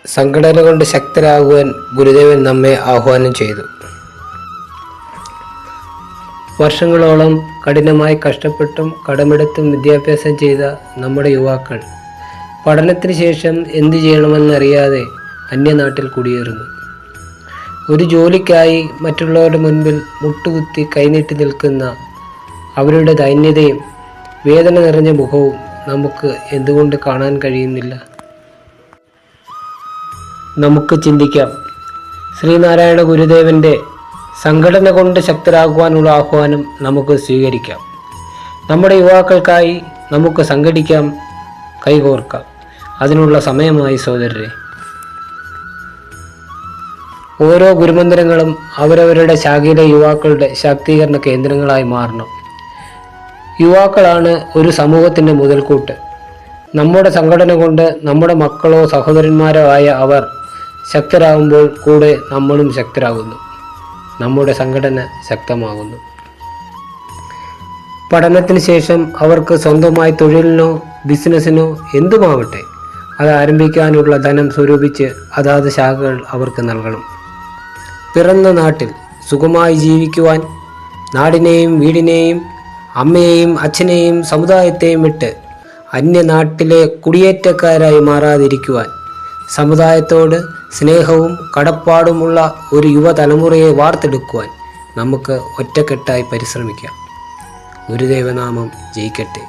സംഘടന കൊണ്ട് ശക്തരാകുവാൻ ഗുരുദേവൻ നമ്മെ ആഹ്വാനം ചെയ്തു. വർഷങ്ങളോളം കഠിനമായി കഷ്ടപ്പെട്ടും കടമെടുത്തും വിദ്യാഭ്യാസം ചെയ്ത നമ്മുടെ യുവാക്കൾ പഠനത്തിന് ശേഷം എന്തു ചെയ്യണമെന്നറിയാതെ അന്യനാട്ടിൽ കുടിയേറുന്നു. ഒരു ജോലിക്കായി മറ്റുള്ളവരുടെ മുൻപിൽ മുട്ടുകുത്തി കൈനീട്ടി നിൽക്കുന്ന അവരുടെ ദൈന്യതയും വേദന നിറഞ്ഞ മുഖവും നമുക്ക് എന്തുകൊണ്ട് കാണാൻ കഴിയുന്നില്ല? നമുക്ക് ചിന്തിക്കാം. ശ്രീനാരായണ ഗുരുദേവൻ്റെ സംഘടന കൊണ്ട് ശക്തരാകുവാനുള്ള ആഹ്വാനം നമുക്ക് സ്വീകരിക്കാം. നമ്മുടെ യുവാക്കൾക്കായി നമുക്ക് സംഘടിക്കാം, കൈകോർക്കാം. അതിനുള്ള സമയമായി സഹോദരരെ. ഓരോ ഗുരുമന്ദിരങ്ങളും അവരവരുടെ ശാഖയിലെ യുവാക്കളുടെ ശാക്തീകരണ കേന്ദ്രങ്ങളായി മാറണം. യുവാക്കളാണ് ഒരു സമൂഹത്തിൻ്റെ മുതൽക്കൂട്ട്. നമ്മുടെ സംഘടന കൊണ്ട് നമ്മുടെ മക്കളോ സഹോദരന്മാരോ ആയ അവർ ശക്തരാകുമ്പോൾ കൂടെ നമ്മളും ശക്തരാകുന്നു. നമ്മുടെ സംഘടന ശക്തമാകുന്നു. പഠനത്തിന് ശേഷം അവർക്ക് സ്വന്തമായി തൊഴിലിനോ ബിസിനസ്സിനോ എന്തുമാവട്ടെ അത് ആരംഭിക്കാനുള്ള ധനം സ്വരൂപിച്ച് അതാത് ശാഖകൾ അവർക്ക് നൽകണം. പിറന്ന നാട്ടിൽ സുഖമായി ജീവിക്കുവാൻ നാടിനെയും വീടിനെയും അമ്മയെയും അച്ഛനെയും സമുദായത്തെയും വിട്ട് അന്യനാട്ടിലെ കുടിയേറ്റക്കാരായി മാറാതിരിക്കുവാൻ സമുദായത്തോട് സ്നേഹവും കടപ്പാടുമുള്ള ഒരു യുവതലമുറയെ വാർത്തെടുക്കുവാൻ നമുക്ക് ഒറ്റക്കെട്ടായി പരിശ്രമിക്കാം. ഗുരുദേവനാമം ജയിക്കട്ടെ.